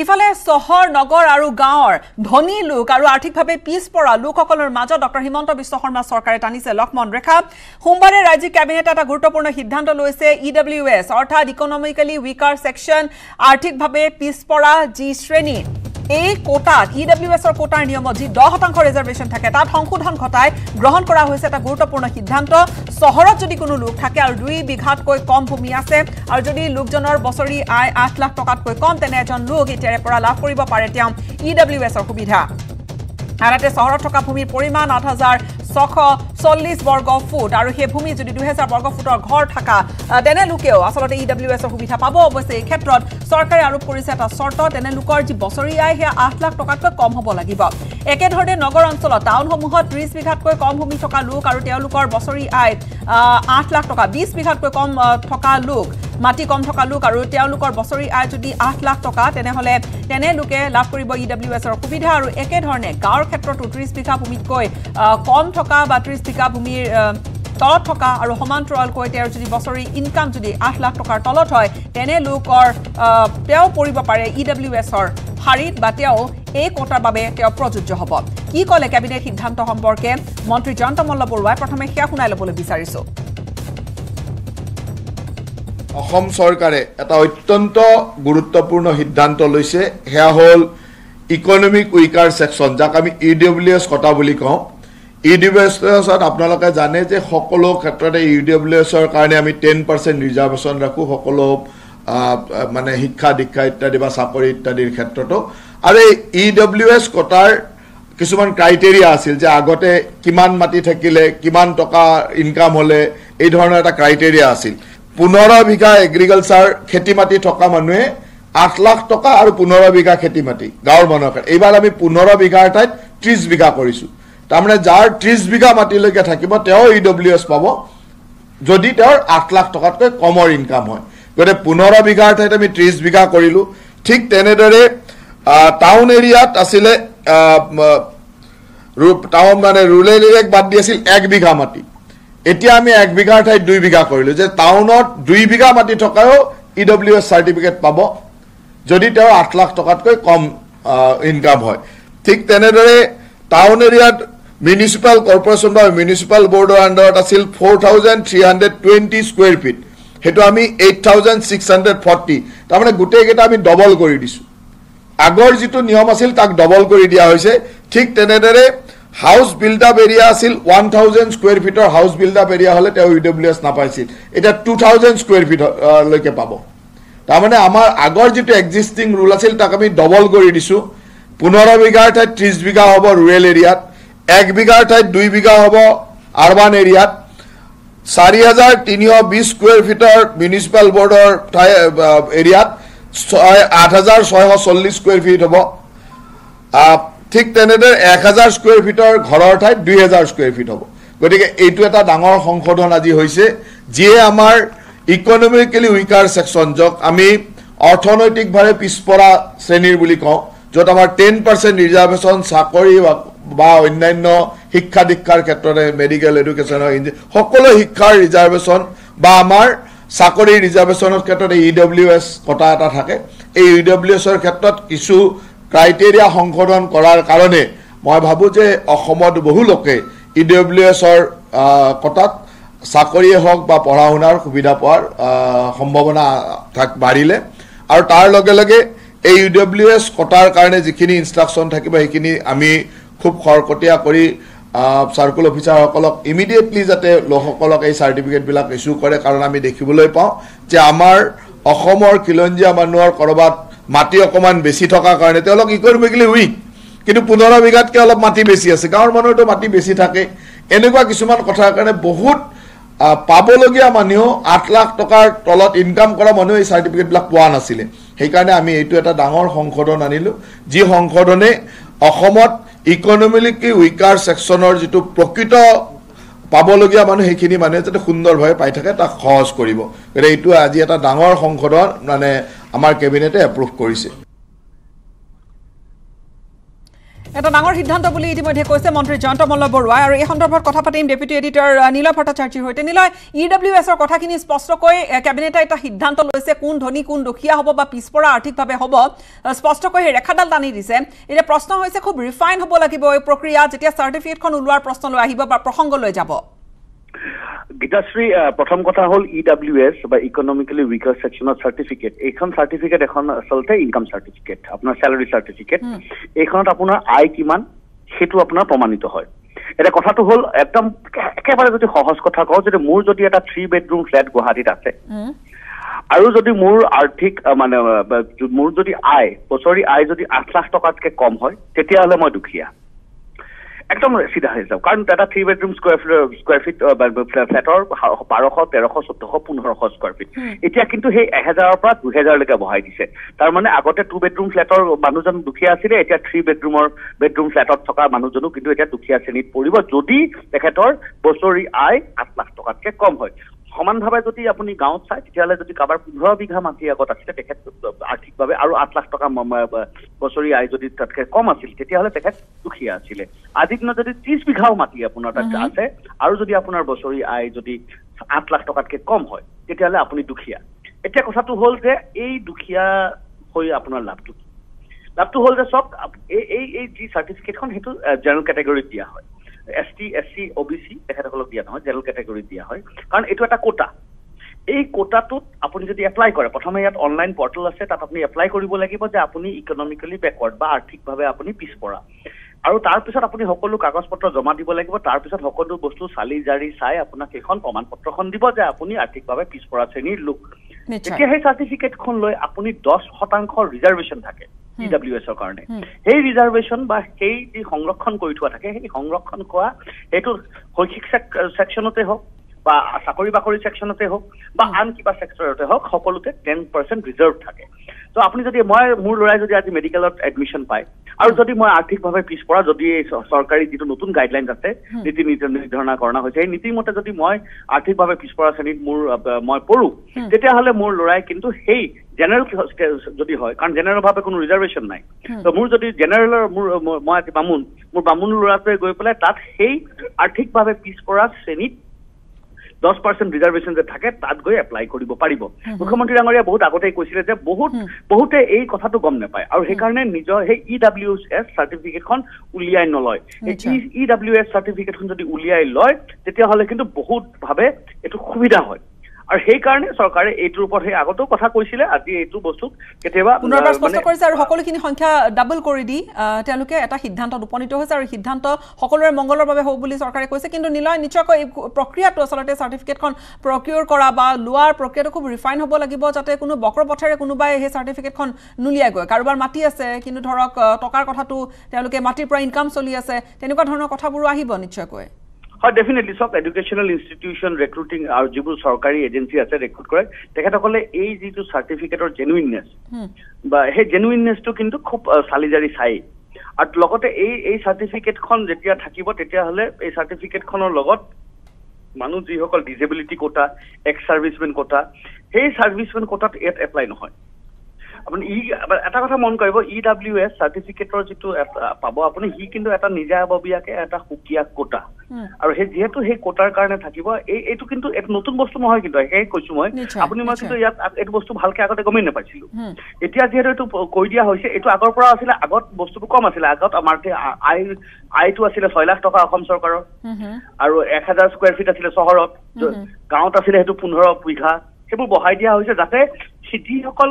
ইফালে চহৰ নগৰ আৰু গাঁৱৰ ধনী লোক আৰু আৰ্থিকভাৱে পিছপৰা লোকসকলৰ মাজত ডক্টৰ হিমন্ত বিশ্ব শৰ্মা চৰকাৰে টানিছে লক্ষ্মণ ৰেখা সোমবাৰে ৰাজ্যিক কেবিনেটে এটা গুৰুত্বপূৰ্ণ সিদ্ধান্ত লৈছে ইডব্লিউএছ অৰ্থাৎ ইকনমিক্যালি উইকাৰ সেকশন আৰ্থিকভাৱে পিছপৰা যি শ্ৰেণী এই কোটাত ইডব্লিউএছৰ কোটাৰ নিয়মত যি 10% ৰিজাৰ্ভেশ্যন থাকে তাত সংশোধন ঘটাই গ্ৰহণ কৰা হৈছে এটা গুৰুত্বপূৰ্ণ সিদ্ধান্ত চহৰত যদি কোনো লোক থাকে আৰু 2 বিঘাতকৈ কম ভূমি আছে আৰু যদি লোকজনৰ বছৰি আয় 8 লাখ টকাতকৈ কম তেনে এজন লোক এতিয়াৰে পৰা লাভ কৰিব পাৰে তেওঁ ইডব্লিউএছৰ সুবিধা আনহাতে চহৰত থকা ভূমিৰ পৰিমাণ 8640 বৰ্গ ফুট আৰু সেই ভূমি যদি 2000 বৰ্গ ফুটৰ ঘৰ থকা তেনে লোকেও আসলতে ইডব্লিউএছৰ সুবিধা পাব অৱশ্যে এই ক্ষেত্ৰত চৰকাৰে আৰোপ কৰিছে এটা চৰ্ত তেনে লোকৰ যি বছৰি আয় সেয়া 8 লাখ টকাতকৈ কম হ'ব লাগিব একেধৰণে নগৰ অঞ্চলত টাউনসমূহত 30 বিঘাতকৈ কম ভূমি থকা লোক আৰু তেওঁলোকৰ বছৰি আয় 8 লাখ টকা 20 বিঘাতকৈ কম থকা লোক মাটি কম থকা লোক আৰু তেওঁলোকৰ বছৰি আয় যদি 8 লাখ টকা তেনেহলে তেনে লোকে লাভ কৰিব ইডব্লিউএছৰ সুবিধা আৰু একেধৰণে গাঁৱৰ ক্ষেত্ৰতো 30 বিঘা ভূমিতকৈ কম থকা বা 30 বিঘা ভূমিৰ তলত থকা আৰু সমান্তৰালকৈ তেওঁৰ যদি বছৰি ইনকাম যদি 8 লাখ টকাৰ তলত হয় তেনে লোকৰ তেওঁ পৰিব পাৰে ইডব্লিউএছৰ হাৰিত বা তেওঁ এই কোটাৰ বাবে তেওঁ প্ৰযোজ্য হ'ব কি ক'লে কেবিনেট সিদ্ধান্ত সম্পৰ্কে মন্ত্ৰী জয়ন্ত মল্ল বৰুৱাই প্ৰথমে সেয়া শুনাই ল'বলৈ বিচাৰিছো অসম চৰকাৰে এটা অত্যন্ত গুৰুত্বপূৰ্ণ সিদ্ধান্ত লৈছে হেয়া হল ইকনমিক উইকাৰ সেকশন যাক আমি ইডব্লিউএছ কোটা বুলি কওঁ ইডব্লিউএছত আপোনালোকে জানে যে সকলো ক্ষেত্ৰতে ইডব্লিউএছৰ কাৰণে আমি 10% ৰিজাৰ্ভেশ্যন ৰাখো সকলো মানে শিক্ষা দীক্ষা ইত্যাদি বা চাকৰি ইত্যাদিৰ ক্ষেত্ৰতো আৰু ইডব্লিউএছ কোটাৰ কিছুমান ক্ৰাইটেৰিয়া আছিল যে আগতে কিমান মাটি থাকিলে কিমান টকা ইনকাম হলে এই ধৰণৰ এটা ক্ৰাইটেৰিয়া আছিল 15 বিঘা এগ্ৰিকালচাৰ খেতি মাটি থকা মানুহে 8 লাখ টকা আৰু 15 বিঘা খেতি মাটি গাঁৱৰ মানুহৰ এইবাৰ আমি 15 বিঘাৰ ঠাইত 30 বিঘা কৰিছো তাৰমানে যাৰ 30 বিঘা মাটিলৈকে থাকিব তেওঁ ইডব্লিউএছ পাব যদি তেওঁৰ 8 লাখ টকাতকৈ কমৰ ইনকাম হয় গতে 15 বিঘাৰ ঠাইত আমি 30 বিঘা কৰিলো ঠিক তেনেদৰে টাউন এৰিয়াত আছিলে টাউন মানে ৰুৰেল এৰিয়াক বাদ দি আছিল 1 বিঘা মাটি এতিয়া আমি 1 বিঘাৰ ঠাইত 2 বিঘা কৰিলো যে টাউনত 2 বিঘা মাটি থকাও ইডব্লিউএছ সাৰ্টিফিকেট পাব যদি তেওঁ 8 লাখ টকাতকৈ কম ইনকাম হয় ঠিক তেনেদৰে টাউন এৰিয়াত মিউনিসিপাল কৰ্পোৰেচন বা মিউনিসিপাল বৰ্ডৰ আন্ডাৰত আছিল 4320 স্কয়াৰ ফিট হেতু আমি 8640 তাৰমানে গুটেই কেটা আমি ডবল কৰি দিছো আগৰ যেটো নিয়ম আছিল তাক ডবল কৰি দিয়া হৈছে ঠিক তেনেদৰে হাউস বিল্ড আপ এৰিয়া আছিল 1000 স্কয়াৰ ফিটৰ হাউস বিল্ড আপ এৰিয়া হলে তেওঁ ইডব্লিউএছ নাপাইছিল এটা 2000 স্কয়াৰ ফিট লৈকে পাব তাৰমানে আমাৰ আগৰ যেটো এক্সিস্টিং ৰুল আছিল তাক আমি ডবল কৰি দিছো 15 বিঘাৰ ঠাইত 30 বিঘা হ'ব ৰুৰেল এৰিয়াত 1 বিঘাৰ ঠাইত 2 বিঘা হ'ব আৰবান এৰিয়াত 4320 স্কয়াৰ ফিটৰ মিউনিসিপাল বৰ্ডৰ এৰিয়াত 8640 স্কয়াৰ ফিট হ'ব ঠিক তেনেদৰে 1000 স্কয়াৰ ফিটৰ ঘৰৰ ঠাইত 2000 স্কয়াৰ ফিট হ'ব গতিকে এইটো এটা ডাঙৰ সংশোধন আজি হৈছে যিয়ে আমাৰ ইকনমিক্যালি উইকাৰ সেকশন যক আমি অৰ্থনৈতিকভাৱে পিছপৰা শ্ৰেণীৰ বুলি কওঁ যত আমাৰ 10% ৰিজাৰ্ভেশ্যন চাকৰি বা অন্যান্য শিক্ষা দীক্ষাৰ ক্ষেত্ৰতে মেডিকেল এডুকেশ্যন সকলো শিক্ষাৰ ৰিজাৰ্ভেশ্যন বা আমাৰ চাকৰি ৰিজাৰ্ভেশ্যনৰ ক্ষেত্ৰত ইডব্লিউএছ কোটা এটা থাকে এই ইডব্লিউএছৰ ক্ষেত্ৰত কিছু ক্ৰাইটেৰিয়া সংশোধন কৰাৰ কাৰণে মই ভাবো যে অসমত বহু লোকে ইডব্লিউএছৰ কোটাত চাকৰিয়ে হওক বা পঢ়া শুনাৰ সুবিধা পোৱাৰ সম্ভাৱনা বাঢ়িলে আৰু তাৰ লগে লগে এই ইডব্লিউএছ কোটাৰ কাৰণে যিখিনি ইনষ্ট্ৰাকচন থাকিব সেইখিনি আমি খুব খৰকটীয়া কৰি সাৰ্কুল অফিচাৰ সকলক ইমিডিয়েটলি যাতে লোকসকলক এই সাৰ্টিফিকেট বিলাক ইস্যু কৰে কাৰণ আমি দেখিবলৈ পাওঁ যে আমাৰ অসমৰ কিলঞ্জিয়া মানুহৰ কৰবাত মাটি অকমান বেছি থকা কাৰণে তেওঁলোক ইকনমিক্যালি উইক কিন্তু 15 বিঘাতকৈ অলপ মাটি বেছি আছে গাঁৱৰ মানুহটো মাটি বেছি থাকে এনেকুৱা কিছুমান কথাৰ কাৰণে বহুত পাবলগীয়া মানুহ 8 লাখ টকাৰ তলত ইনকাম কৰা মানুহ এই সাৰ্টিফিকেট বিলাক পোৱা নাছিলে সেই কাৰণে আমি এইটো এটা ডাঙৰ সংশোধন আনিলো যি সংশোধনে অসমত ইকনমিক্যালি উইকাৰ সেকশনৰ যেটো প্ৰকৃত পাবলগীয়া মানুহ সেইখিনি মানুহে যাতে সুন্দৰভাৱে পাই থাকে তাক সহজ কৰিব এইটো আজি এটা ডাঙৰ সংশোধন মানে আমাৰ কেবিনেটে এপ্ৰুভ কৰিছে এটা ডাঙৰ সিদ্ধান্ত বুলি ইতিমধ্যে কৈছে মন্ত্ৰী জয়ন্ত মল্ল বৰুৱা আৰু এই সন্দৰ্ভত কথা পাতিম ডেপুটি এডিটৰ নীলয় ভট্টাচাৰ্যৰ হৈতে নীলয় ইডব্লিউএছৰ কথাখিনি স্পষ্টকৈ কেবিনেটে এটা সিদ্ধান্ত লৈছে কোন ধনী কোন দুখীয়া হ'ব বা পিছপৰা আৰ্থিকভাৱে হ'ব স্পষ্টকৈ ৰেখাডাল টানি দিছে এতিয়া প্ৰশ্ন হৈছে খুব ৰিফাইন হ'ব লাগিব এই প্ৰক্ৰিয়া যেতিয়া চাৰ্টিফিকেটখন ওলোৱাৰ প্ৰশ্ন লৈ আহিব বা প্ৰসংগ লৈ যাব গীতাশ্ৰী প্ৰথম কথা হ'ল ইডব্লিউএছ বা ইকনমিক্যালি উইকাৰ সেকশনৰ সাৰ্টিফিকেট এইখন সাৰ্টিফিকেট এখন আচলতে ইনকাম সাৰ্টিফিকেট আপোনাৰ স্যালাৰি সাৰ্টিফিকেট এইখনত আপোনাৰ আয় কিমান সেইটো আপোনাৰ প্ৰমাণিত হয় এটা কথাটো হ'ল একদম একেবাৰে যদি সহজ কথা কওঁ যদি মোৰ যদি এটা 3 বেডৰুম ফ্ল্যাট গুৱাহাটীত আছে আৰু যদি মোৰ আৰ্থিক মানে মোৰ যদি আয় বছৰি আয় যদি 8 লাখ টকাতকৈ কম হয় তেতিয়াহ'লে মই দুখীয়া একদম সিধা হৈ যাও কাৰণ এটা 3 বেডৰুম স্কয়াৰ ফিট ফ্ল্যাটৰ 1200 1300 1400 1500 স্কয়াৰ ফিট এতিয়া কিন্তু সেই 1000 ৰ পৰা 2000 লৈকে বঢ়াই দিছে তাৰ মানে আগতে 2 বেডৰুম ফ্ল্যাটৰ মানুহজন দুখীয়া আছিল এতিয়া 3 বেডৰুম ফ্ল্যাটত থকা মানুহজনো কিন্তু এতিয়া দুখীয়া শ্ৰেণীত পৰিব যদি তেখেতৰ বছৰি আয় 8 লাখ টকাতকৈ কম হয় সমানভাৱে যদি আপুনি গাঁৱত চাই তেতিয়াহ'লে যদি কাবাৰ 15 বিঘা মাটি আগত আছিল তেখেত আৰ্থিকভাৱে আৰু 8 লাখ টকা বছৰি আয় যদি তাতকৈ কম আছিল তেতিয়াহ'লে তেখেত দুখীয়া আছিল আজিৰ দিনত যদি 30 বিঘাও মাটি আপোনাৰ তাত আছে আৰু যদি আপোনাৰ বছৰি আয় যদি 8 লাখ টকাতকৈ কম হয় তেতিয়াহ'লে আপুনি দুখীয়া এতিয়া কথাটো হ'ল যে এই দুখীয়া হৈ আপোনাৰ লাভটো হ'ল যে সব এই যি চাৰ্টিফিকেটখন সেইটো জেনেৰেল কেটেগৰীত দিয়া হয় ST SC OBC তেখেতসকলক দিয়া নহয় জেনেৰেল কেটেগৰীত দিয়া হয় কাৰণ এইটো এটা কোটা এই কোটাটোত আপুনি যদি এপ্লাই কৰে প্ৰথমে ইয়াত অনলাইন পৰ্টেল আছে তাত আপুনি এপ্লাই কৰিব লাগিব যে আপুনি ইকনমিক্যালি বেকৱাৰ্ড বা আৰ্থিকভাৱে আপুনি পিছপৰা আৰু তাৰ পিছত আপুনি সকলো কাগজ পত্ৰ জমা দিব লাগিব তাৰ পিছত সকলো বস্তু চালি জাৰি চাই আপোনাক এখন প্ৰমাণ পত্ৰখন দিব যে আপুনি আৰ্থিকভাৱে পিছপৰা শ্ৰেণীৰ লোক এতিয়া সেই চাৰ্টিফিকেটখন লৈ আপুনি 10% ৰিজাৰ্ভেশ্যন থাকে ইডব্লিউএছৰ কাৰণে সেই ৰিজাৰ্ভেশ্যন বা সেই যি সংৰক্ষণ কৰি থোৱা থাকে সেই সংৰক্ষণ কৰা এইটো শৈক্ষিক সেকশনতে হওক বা চাকৰি বাকৰি সেকশনতে হওক বা আন কিবা সেক্টৰতে হওক সকলোতে 10% ৰিজাৰ্ভ থাকে তো আপুনি যদি মোৰ ল'ৰাই যদি আজি মেডিকেলত এডমিশ্যন পায় আৰু যদি মই আৰ্থিকভাৱে পিছপৰা যদি চৰকাৰী যিটো নতুন গাইডলাইনছ আছে নীতি নিৰ্ধাৰণ কৰা হৈছে এই নীতিৰ মতে যদি মই আৰ্থিকভাৱে পিছপৰা শ্ৰেণীত মই পঢ়ো তেতিয়াহ'লে মোৰ ল'ৰাই কিন্তু সেই জেনেৰেল যদি হয় কাৰণ জেনেৰেলভাৱে কোনো ৰিজাৰ্ভেশ্যন নাই তো মোৰ যদি জেনেৰেলৰ মই মোৰ বামুণ ল'ৰাটোৱে গৈ পেলাই তাত সেই আৰ্থিকভাৱে পিছপৰা শ্ৰেণীত 10% ৰিজাৰ্ভেশ্যন যে থাকে তাত গৈ এপ্লাই কৰিব পাৰিব মুখ্যমন্ত্ৰী ডাঙৰীয়া বহুত আগতেই কৈছিলে যে বহুতে এই কথাটো গম নাপায় আৰু সেইকাৰণে নিজৰ সেই ইডব্লিউএছ চাৰ্টিফিকেটখন উলিয়াই নলয় ইডব্লিউএছ চাৰ্টিফিকেটখন যদি উলিয়াই লয় তেতিয়াহ'লে কিন্তু বহুতভাৱে এইটো সুবিধা হয় আৰু সেই কাৰণে চৰকাৰে এইটোৰ ওপৰত সেই আগতেও কথা কৈছিলে আজি এইটো বস্তু কেতিয়াবা পুনৰবাৰ স্পষ্ট কৰিছে আৰু সকলোখিনি সংখ্যা ডাবল কৰি দি তেওঁলোকে এটা সিদ্ধান্তত উপনীত হৈছে আৰু সিদ্ধান্ত সকলোৰে মংগলৰ বাবে হ'ব বুলি চৰকাৰে কৈছে কিন্তু নিলয় নিশ্চয়কৈ এই প্ৰক্ৰিয়াটো আচলতে চাৰ্টিফিকেটখন প্ৰকিউৰ কৰা বা লোৱাৰ প্ৰক্ৰিয়াটো খুব ৰিফাইন হ'ব লাগিব যাতে কোনো বক্ৰ পথেৰে কোনোবাই সেই চাৰ্টিফিকেটখন নুলিয়াই গৈ কাৰোবাৰ মাটি আছে কিন্তু ধৰক টকাৰ কথাটো তেওঁলোকে মাটিৰ পৰা ইনকাম চলি আছে তেনেকুৱা ধৰণৰ কথাবোৰো আহিব নিশ্চয়কৈ হয় ডেফিনেটলি সব এডুকেশ্যনেল ইনষ্টিটিউশ্যন ৰিক্ৰুটিং আৰু যিবোৰ চৰকাৰী এজেঞ্চি আছে ৰিক্ৰুট কৰে তেখেতসকলে এই যিটো চাৰ্টিফিকেটৰ জেনুইননেছ বা সেই জেনুইননেছটো কিন্তু খুব চালিজাৰি চাই আৰু লগতে এই চাৰ্টিফিকেটখন যেতিয়া থাকিব তেতিয়াহ'লে এই চাৰ্টিফিকেটখনৰ লগত মানুহ যিসকল disability quota ex servicemen quota সেই ছাৰ্ভিচমেন কোটাত ইয়াত এপ্লাই নহয় আপুনি এটা কথা মন কৰিব ইডব্লিউএছ চাৰ্টিফিকেটৰ যিটো পাব আপুনি কিন্তু এটা নিজাববীয়াকে এটা সুকীয়া কোটা আৰু যিহেতু সেই কোটাৰ কাৰণে থাকিব এইটো কিন্তু এক নতুন বস্তু নহয় কিন্তু সেই কৈছো মই আপুনি মই কিন্তু ইয়াত এইটো বস্তু ভালকে আগতে গমেই নাপাইছিলো এতিয়া যিহেতু এইটো কৈ দিয়া হৈছে এইটো আগৰ পৰা আছিলে আগত বস্তুটো কম আছিলে আগত আমাৰ আয়টো আছিলে 6 লাখ টকা অসম চৰকাৰৰ আৰু 1000 স্কয়াৰ ফিট আছিলে চহৰত গাঁৱত আছিলে সেইটো 15 বিঘা সেইবোৰ বহাই দিয়া হৈছে যাতে যিসকল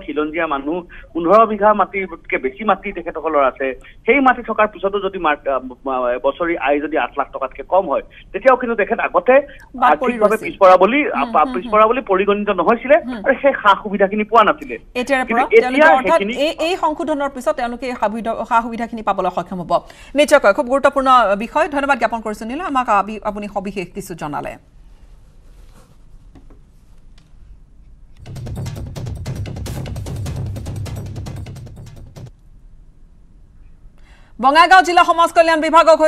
খিলঞ্জীয়া মানুহ 15 বিঘা মাটিতকৈ বেছি মাটি তেখেতসকলৰ আছে সেই মাটি থকাৰ পিছতো যদি বছৰি আয় যদি 8 লাখ টকাতকৈ কম হয় তেতিয়াও কিন্তু তেখেত আগতে আৰ্থিকভাৱে পিছপৰা বুলি পৰিগণিত নহৈছিলে আৰু সেই সা সুবিধাখিনি পোৱা নাছিলে এই সংশোধনৰ পিছত তেওঁলোকে সা সুবিধাখিনি পাবলৈ সক্ষম হ'ব নিশ্চয়কৈ খুব গুৰুত্বপূৰ্ণ বিষয় ধন্যবাদ জ্ঞাপন কৰিছো নীলা আমাক আপুনি সবিশেষ কিছু জনালে বঙাইগাঁও জিলা সমাজ কল্যাণ বিভাগক